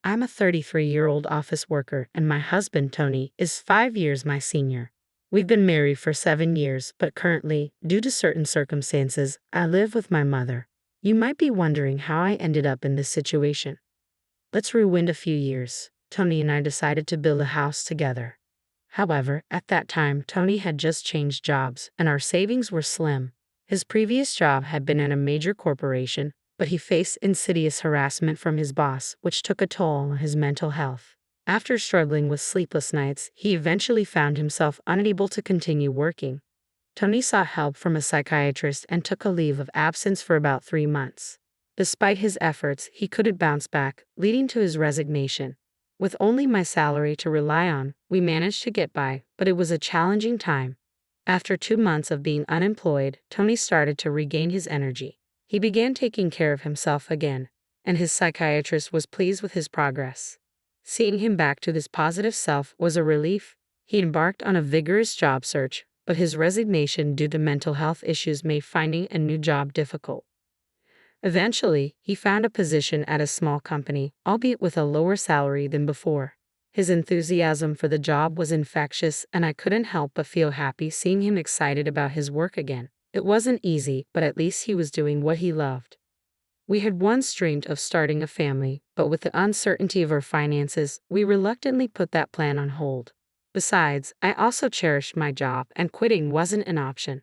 I'm a 33-year-old office worker, and my husband, Tony, is 5 years my senior. We've been married for 7 years, but currently, due to certain circumstances, I live with my mother. You might be wondering how I ended up in this situation. Let's rewind a few years. Tony and I decided to build a house together. However, at that time, Tony had just changed jobs, and our savings were slim. His previous job had been at a major corporation, but he faced insidious harassment from his boss, which took a toll on his mental health. After struggling with sleepless nights, he eventually found himself unable to continue working. Tony sought help from a psychiatrist and took a leave of absence for about 3 months. Despite his efforts, he couldn't bounce back, leading to his resignation. With only my salary to rely on, we managed to get by, but it was a challenging time. After 2 months of being unemployed, Tony started to regain his energy. He began taking care of himself again, and his psychiatrist was pleased with his progress. Seeing him back to this positive self was a relief. He embarked on a vigorous job search, but his resignation due to mental health issues made finding a new job difficult. Eventually, he found a position at a small company, albeit with a lower salary than before. His enthusiasm for the job was infectious, and I couldn't help but feel happy seeing him excited about his work again. It wasn't easy, but at least he was doing what he loved. We had once dreamed of starting a family, but with the uncertainty of our finances, we reluctantly put that plan on hold. Besides, I also cherished my job, and quitting wasn't an option.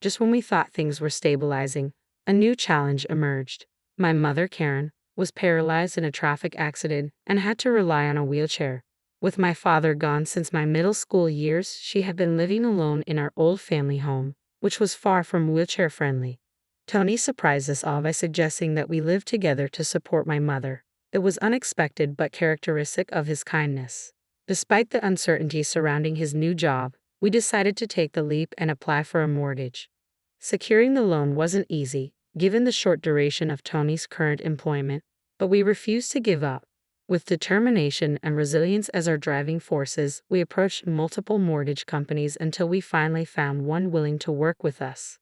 Just when we thought things were stabilizing, a new challenge emerged. My mother, Karen, was paralyzed in a traffic accident and had to rely on a wheelchair. With my father gone since my middle school years, she had been living alone in our old family home, which was far from wheelchair-friendly. Tony surprised us all by suggesting that we live together to support my mother. It was unexpected but characteristic of his kindness. Despite the uncertainty surrounding his new job, we decided to take the leap and apply for a mortgage. Securing the loan wasn't easy, given the short duration of Tony's current employment, but we refused to give up. With determination and resilience as our driving forces, we approached multiple mortgage companies until we finally found one willing to work with us.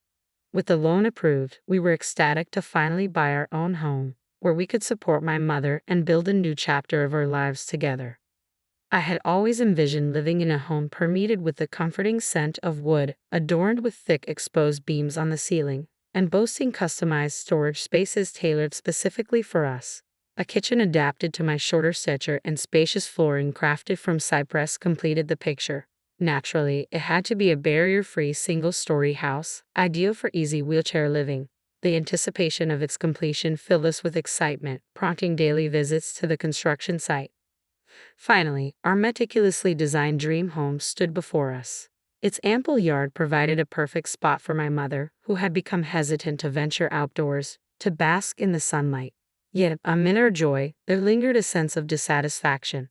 With the loan approved, we were ecstatic to finally buy our own home, where we could support my mother and build a new chapter of our lives together. I had always envisioned living in a home permeated with the comforting scent of wood, adorned with thick exposed beams on the ceiling, and boasting customized storage spaces tailored specifically for us. A kitchen adapted to my shorter stature and spacious flooring crafted from cypress completed the picture. Naturally, it had to be a barrier-free single-story house, ideal for easy wheelchair living. The anticipation of its completion filled us with excitement, prompting daily visits to the construction site. Finally, our meticulously designed dream home stood before us. Its ample yard provided a perfect spot for my mother, who had become hesitant to venture outdoors, to bask in the sunlight. Yet, amid our joy, there lingered a sense of dissatisfaction.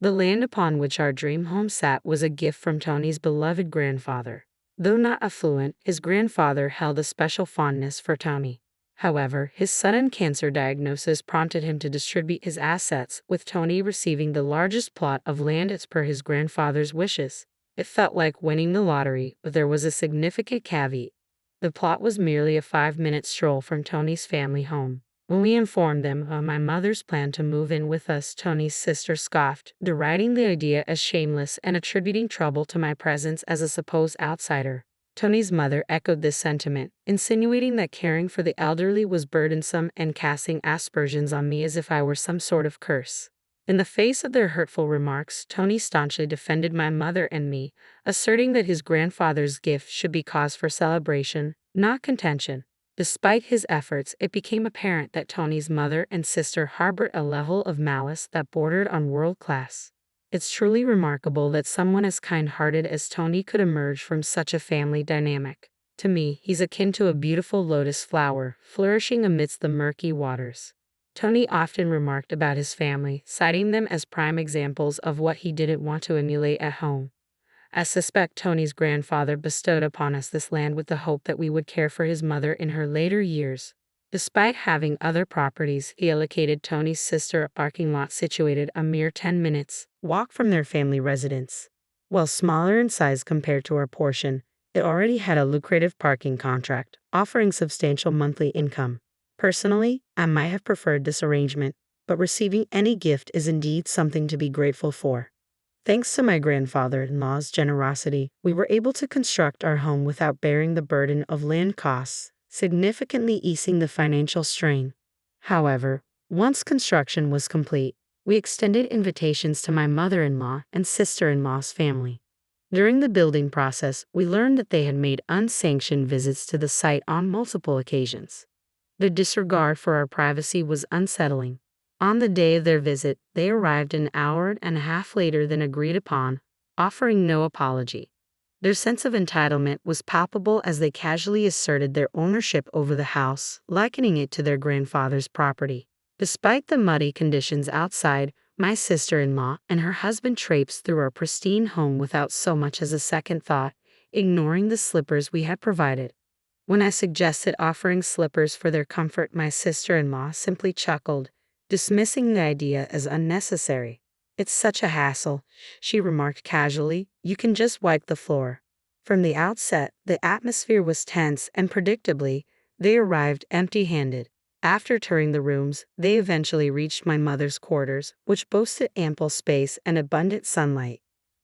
The land upon which our dream home sat was a gift from Tony's beloved grandfather. Though not affluent, his grandfather held a special fondness for Tony. However, his sudden cancer diagnosis prompted him to distribute his assets, with Tony receiving the largest plot of land as per his grandfather's wishes. It felt like winning the lottery, but there was a significant caveat. The plot was merely a 5-minute stroll from Tony's family home. When we informed them of my mother's plan to move in with us, Tony's sister scoffed, deriding the idea as shameless and attributing trouble to my presence as a supposed outsider. Tony's mother echoed this sentiment, insinuating that caring for the elderly was burdensome and casting aspersions on me as if I were some sort of curse. In the face of their hurtful remarks, Tony staunchly defended my mother and me, asserting that his grandfather's gift should be cause for celebration, not contention. Despite his efforts, it became apparent that Tony's mother and sister harbored a level of malice that bordered on world class. It's truly remarkable that someone as kind-hearted as Tony could emerge from such a family dynamic. To me, he's akin to a beautiful lotus flower, flourishing amidst the murky waters. Tony often remarked about his family, citing them as prime examples of what he didn't want to emulate at home. I suspect Tony's grandfather bestowed upon us this land with the hope that we would care for his mother in her later years. Despite having other properties, he allocated Tony's sister a parking lot situated a mere 10 minutes walk from their family residence. While smaller in size compared to our portion, it already had a lucrative parking contract, offering substantial monthly income. Personally, I might have preferred this arrangement, but receiving any gift is indeed something to be grateful for. Thanks to my grandfather-in-law's generosity, we were able to construct our home without bearing the burden of land costs, significantly easing the financial strain. However, once construction was complete, we extended invitations to my mother-in-law and sister-in-law's family. During the building process, we learned that they had made unsanctioned visits to the site on multiple occasions. The disregard for our privacy was unsettling. On the day of their visit, they arrived an hour and a half later than agreed upon, offering no apology. Their sense of entitlement was palpable as they casually asserted their ownership over the house, likening it to their grandfather's property. Despite the muddy conditions outside, my sister-in-law and her husband traipsed through our pristine home without so much as a second thought, ignoring the slippers we had provided. When I suggested offering slippers for their comfort, my sister-in-law simply chuckled, dismissing the idea as unnecessary. "It's such a hassle," she remarked casually. "You can just wipe the floor." From the outset, the atmosphere was tense, and predictably, they arrived empty-handed. After touring the rooms, they eventually reached my mother's quarters, which boasted ample space and abundant sunlight.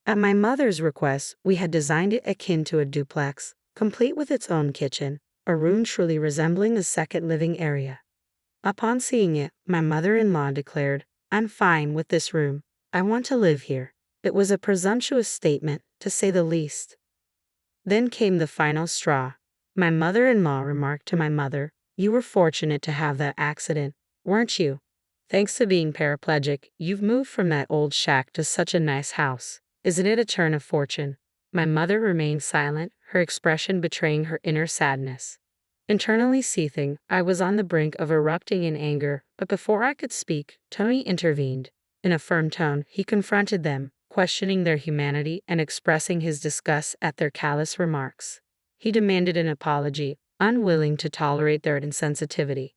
At my mother's request, we had designed it akin to a duplex, complete with its own kitchen, a room truly resembling a second living area. Upon seeing it, my mother-in-law declared, "I'm fine with this room. I want to live here." It was a presumptuous statement, to say the least. Then came the final straw. My mother-in-law remarked to my mother, "You were fortunate to have that accident, weren't you? Thanks to being paraplegic, you've moved from that old shack to such a nice house. Isn't it a turn of fortune?" My mother remained silent, her expression betraying her inner sadness. Internally seething, I was on the brink of erupting in anger, but before I could speak, Tony intervened. In a firm tone, he confronted them, questioning their humanity and expressing his disgust at their callous remarks. He demanded an apology, unwilling to tolerate their insensitivity.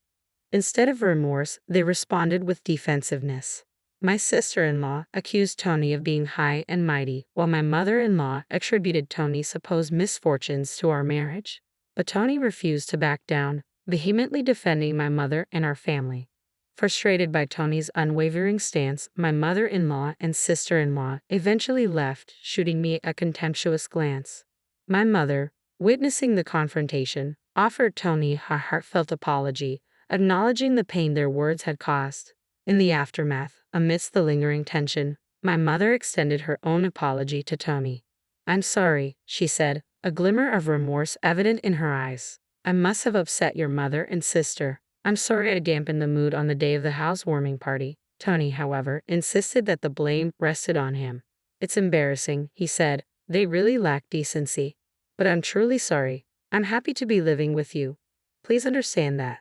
Instead of remorse, they responded with defensiveness. My sister-in-law accused Tony of being high and mighty, while my mother-in-law attributed Tony's supposed misfortunes to our marriage. But Tony refused to back down, vehemently defending my mother and our family. Frustrated by Tony's unwavering stance, my mother-in-law and sister-in-law eventually left, shooting me a contemptuous glance. My mother, witnessing the confrontation, offered Tony a heartfelt apology, acknowledging the pain their words had caused. In the aftermath, amidst the lingering tension, my mother extended her own apology to Tony. "I'm sorry," she said, a glimmer of remorse evident in her eyes. "I must have upset your mother and sister. I'm sorry I dampened the mood on the day of the housewarming party." Tony, however, insisted that the blame rested on him. "It's embarrassing," he said. "They really lack decency. But I'm truly sorry. I'm happy to be living with you. Please understand that."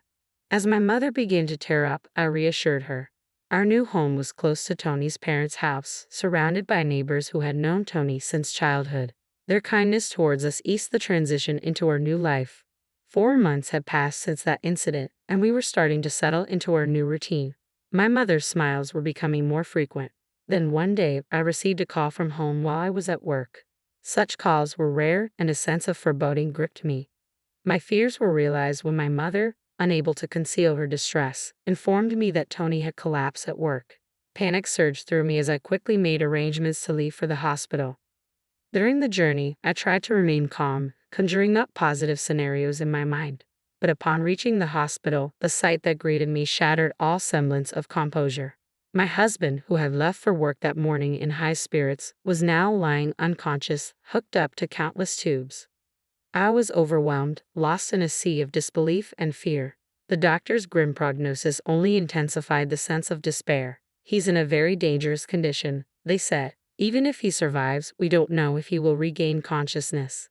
As my mother began to tear up, I reassured her. Our new home was close to Tony's parents' house, surrounded by neighbors who had known Tony since childhood. Their kindness towards us eased the transition into our new life. 4 months had passed since that incident, and we were starting to settle into our new routine. My mother's smiles were becoming more frequent. Then one day, I received a call from home while I was at work. Such calls were rare, and a sense of foreboding gripped me. My fears were realized when my mother, unable to conceal her distress, informed me that Tony had collapsed at work. Panic surged through me as I quickly made arrangements to leave for the hospital. During the journey, I tried to remain calm, conjuring up positive scenarios in my mind. But upon reaching the hospital, the sight that greeted me shattered all semblance of composure. My husband, who had left for work that morning in high spirits, was now lying unconscious, hooked up to countless tubes. I was overwhelmed, lost in a sea of disbelief and fear. The doctor's grim prognosis only intensified the sense of despair. "He's in a very dangerous condition," they said. "Even if he survives, we don't know if he will regain consciousness."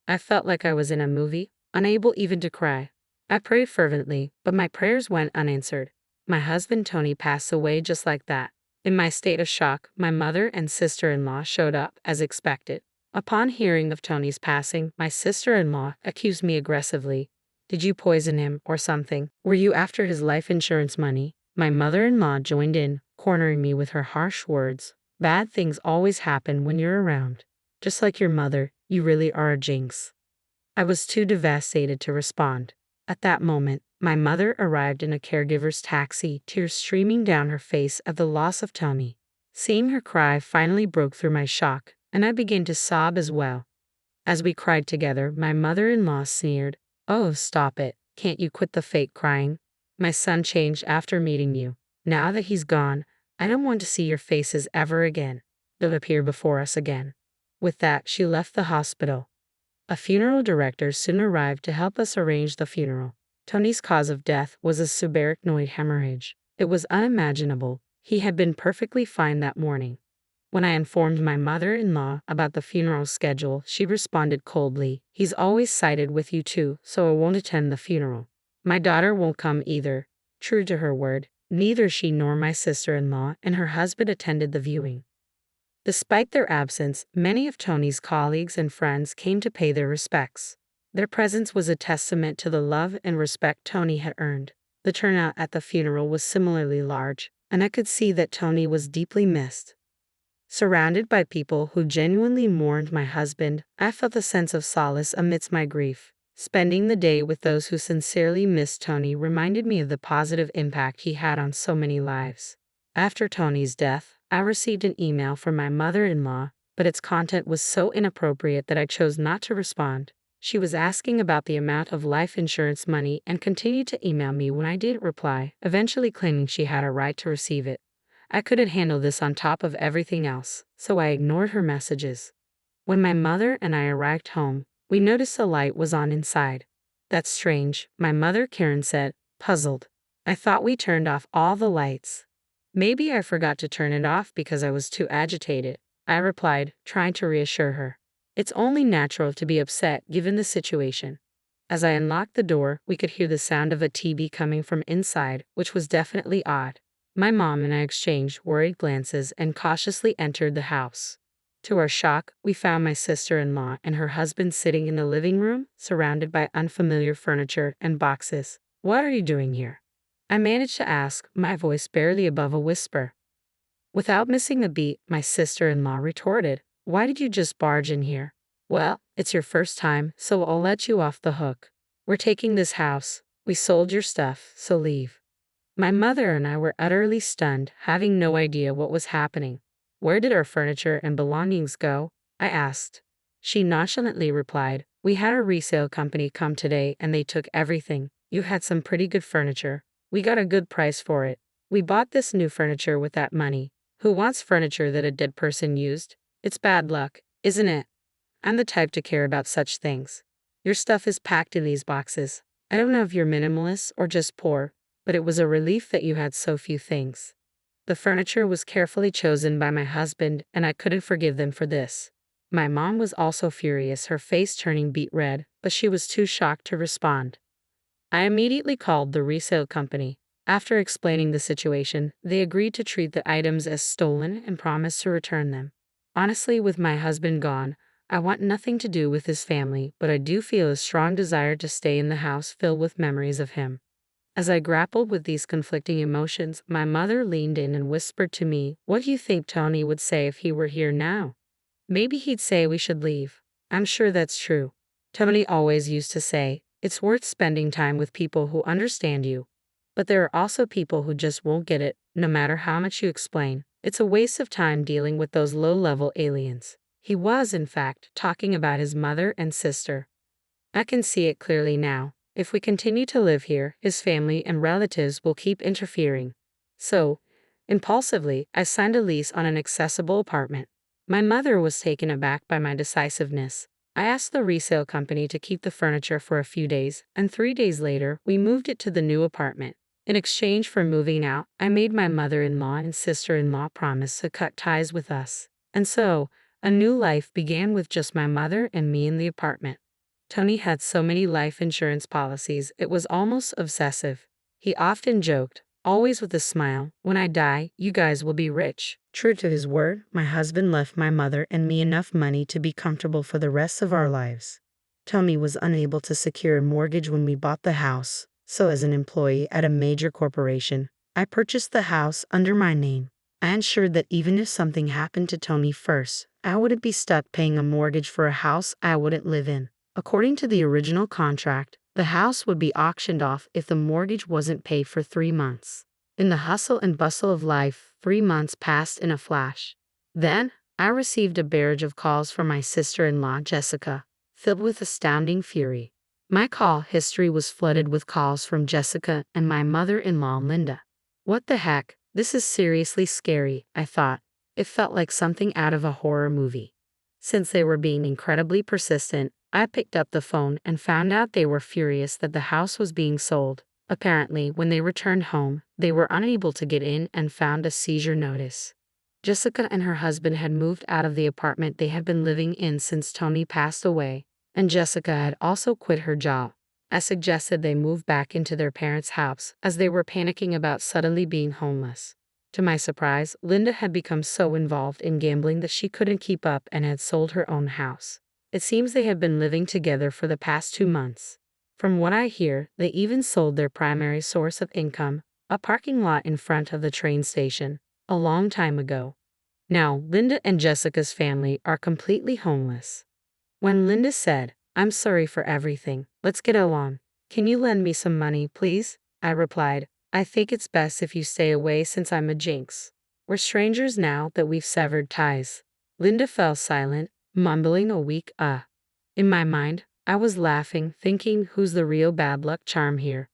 I felt like I was in a movie, unable even to cry. I prayed fervently, but my prayers went unanswered. My husband Tony passed away just like that. In my state of shock, my mother and sister-in-law showed up, as expected. Upon hearing of Tony's passing, my sister-in-law accused me aggressively. "Did you poison him or something? Were you after his life insurance money?" My mother-in-law joined in, cornering me with her harsh words. "Bad things always happen when you're around. Just like your mother, you really are a jinx." I was too devastated to respond. At that moment, My mother arrived in a caregiver's taxi, tears streaming down her face at the loss of Tony. Seeing her cry finally broke through my shock, and I began to sob as well. As we cried together, my mother-in-law sneered, "Oh, stop it. Can't you quit the fake crying? My son changed after meeting you. Now that he's gone, I don't want to see your faces ever again. They'll appear before us again." With that, she left the hospital. A funeral director soon arrived to help us arrange the funeral. Tony's cause of death was a subarachnoid hemorrhage. It was unimaginable. He had been perfectly fine that morning. When I informed my mother-in-law about the funeral schedule, she responded coldly, "He's always sided with you too, so I won't attend the funeral. My daughter won't come either." True to her word, neither she nor my sister-in-law and her husband attended the viewing. Despite their absence, many of Tony's colleagues and friends came to pay their respects. Their presence was a testament to the love and respect Tony had earned. The turnout at the funeral was similarly large, and I could see that Tony was deeply missed. Surrounded by people who genuinely mourned my husband, I felt a sense of solace amidst my grief. Spending the day with those who sincerely missed Tony reminded me of the positive impact he had on so many lives. After Tony's death, I received an email from my mother-in-law, but its content was so inappropriate that I chose not to respond. She was asking about the amount of life insurance money and continued to email me when I didn't reply, eventually claiming she had a right to receive it. I couldn't handle this on top of everything else, so I ignored her messages. When my mother and I arrived home, we noticed the light was on inside. "That's strange," my mother Karen said, puzzled. "I thought we turned off all the lights." "Maybe I forgot to turn it off because I was too agitated," I replied, trying to reassure her. It's only natural to be upset given the situation. As I unlocked the door, we could hear the sound of a TV coming from inside, which was definitely odd. My mom and I exchanged worried glances and cautiously entered the house. To our shock, we found my sister-in-law and her husband sitting in the living room, surrounded by unfamiliar furniture and boxes. "What are you doing here?" I managed to ask, my voice barely above a whisper. Without missing a beat, my sister-in-law retorted, "Why did you just barge in here?" "Well, it's your first time, so I'll let you off the hook. We're taking this house. We sold your stuff, so leave." My mother and I were utterly stunned, having no idea what was happening. "Where did our furniture and belongings go?" I asked. She nonchalantly replied, "We had a resale company come today and they took everything. You had some pretty good furniture. We got a good price for it. We bought this new furniture with that money. Who wants furniture that a dead person used? It's bad luck, isn't it? I'm the type to care about such things. Your stuff is packed in these boxes. I don't know if you're minimalist or just poor, but it was a relief that you had so few things." The furniture was carefully chosen by my husband, and I couldn't forgive them for this. My mom was also furious, her face turning beet red, but she was too shocked to respond. I immediately called the resale company. After explaining the situation, they agreed to treat the items as stolen and promised to return them. Honestly, with my husband gone, I want nothing to do with his family, but I do feel a strong desire to stay in the house filled with memories of him. As I grappled with these conflicting emotions, my mother leaned in and whispered to me, "What do you think Tony would say if he were here now?" "Maybe he'd say we should leave." "I'm sure that's true. Tony always used to say, it's worth spending time with people who understand you. But there are also people who just won't get it, no matter how much you explain. It's a waste of time dealing with those low-level aliens." He was, in fact, talking about his mother and sister. I can see it clearly now. If we continue to live here, his family and relatives will keep interfering. So, impulsively, I signed a lease on an accessible apartment. My mother was taken aback by my decisiveness. I asked the resale company to keep the furniture for a few days, and 3 days later, we moved it to the new apartment. In exchange for moving out, I made my mother-in-law and sister-in-law promise to cut ties with us. And so, a new life began with just my mother and me in the apartment. Tony had so many life insurance policies, it was almost obsessive. He often joked, always with a smile, "When I die, you guys will be rich." True to his word, my husband left my mother and me enough money to be comfortable for the rest of our lives. Tony was unable to secure a mortgage when we bought the house, so as an employee at a major corporation, I purchased the house under my name. I ensured that even if something happened to Tony first, I wouldn't be stuck paying a mortgage for a house I wouldn't live in. According to the original contract, The house would be auctioned off if the mortgage wasn't paid for 3 months. In the hustle and bustle of life, 3 months passed in a flash. Then, I received a barrage of calls from my sister-in-law, Jessica, filled with astounding fury. My call history was flooded with calls from Jessica and my mother-in-law, Linda. What the heck? This is seriously scary, I thought. It felt like something out of a horror movie. Since they were being incredibly persistent, I picked up the phone and found out they were furious that the house was being sold. Apparently, when they returned home, they were unable to get in and found a seizure notice. Jessica and her husband had moved out of the apartment they had been living in since Tony passed away, and Jessica had also quit her job. I suggested they move back into their parents' house as they were panicking about suddenly being homeless. To my surprise, Linda had become so involved in gambling that she couldn't keep up and had sold her own house. It seems they have been living together for the past 2 months. From what I hear, they even sold their primary source of income, a parking lot in front of the train station, a long time ago. Now, Linda and Jessica's family are completely homeless. When Linda said, "I'm sorry for everything, let's get along. Can you lend me some money, please?" I replied, "I think it's best if you stay away since I'm a jinx. We're strangers now that we've severed ties." Linda fell silent, mumbling a weak In my mind, I was laughing, thinking, who's the real bad luck charm here?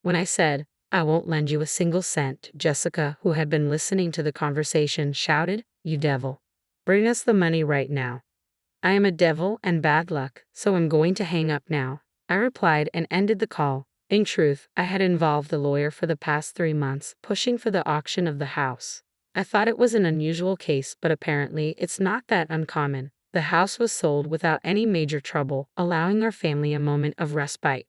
When I said, "I won't lend you a single cent," Jessica, who had been listening to the conversation, shouted, "You devil. Bring us the money right now." "I am a devil and bad luck, so I'm going to hang up now," I replied and ended the call. In truth, I had involved the lawyer for the past 3 months, pushing for the auction of the house. I thought it was an unusual case, but apparently it's not that uncommon. The house was sold without any major trouble, allowing our family a moment of respite.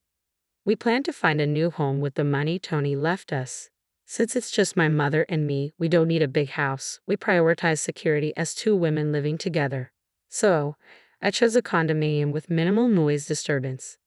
We plan to find a new home with the money Tony left us. Since it's just my mother and me, we don't need a big house. We prioritize security as 2 women living together. So, I chose a condominium with minimal noise disturbance.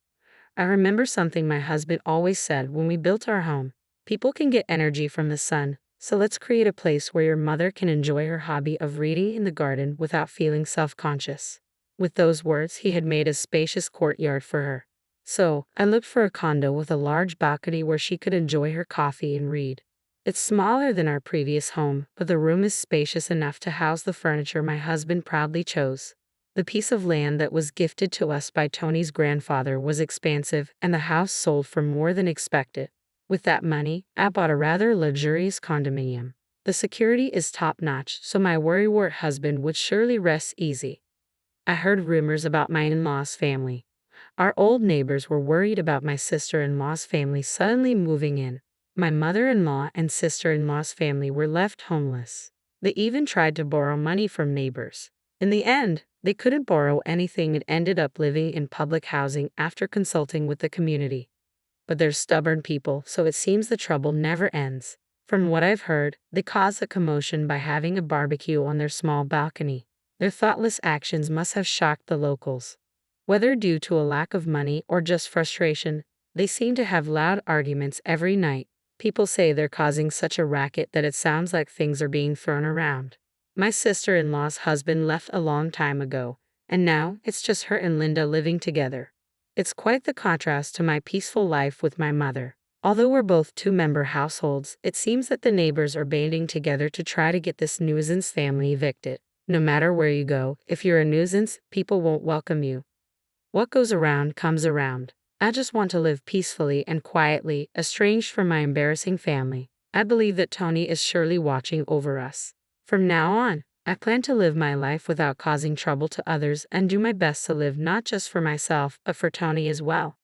I remember something my husband always said when we built our home. People can get energy from the sun, so let's create a place where your mother can enjoy her hobby of reading in the garden without feeling self-conscious. With those words, he had made a spacious courtyard for her. So, I looked for a condo with a large balcony where she could enjoy her coffee and read. It's smaller than our previous home, but the room is spacious enough to house the furniture my husband proudly chose. The piece of land that was gifted to us by Tony's grandfather was expansive, and the house sold for more than expected. With that money, I bought a rather luxurious condominium. The security is top-notch, so my worrywart husband would surely rest easy. I heard rumors about my in-laws' family. Our old neighbors were worried about my sister-in-law's family suddenly moving in. My mother-in-law and sister-in-law's family were left homeless. They even tried to borrow money from neighbors. In the end, they couldn't borrow anything and ended up living in public housing after consulting with the community. But they're stubborn people, so it seems the trouble never ends. From what I've heard, they caused a commotion by having a barbecue on their small balcony. Their thoughtless actions must have shocked the locals. Whether due to a lack of money or just frustration, they seem to have loud arguments every night. People say they're causing such a racket that it sounds like things are being thrown around. My sister-in-law's husband left a long time ago, and now it's just her and Linda living together. It's quite the contrast to my peaceful life with my mother. Although we're both 2-member households, it seems that the neighbors are banding together to try to get this nuisance family evicted. No matter where you go, if you're a nuisance, people won't welcome you. What goes around comes around. I just want to live peacefully and quietly, estranged from my embarrassing family. I believe that Tony is surely watching over us. From now on, I plan to live my life without causing trouble to others and do my best to live not just for myself, but for Tony as well.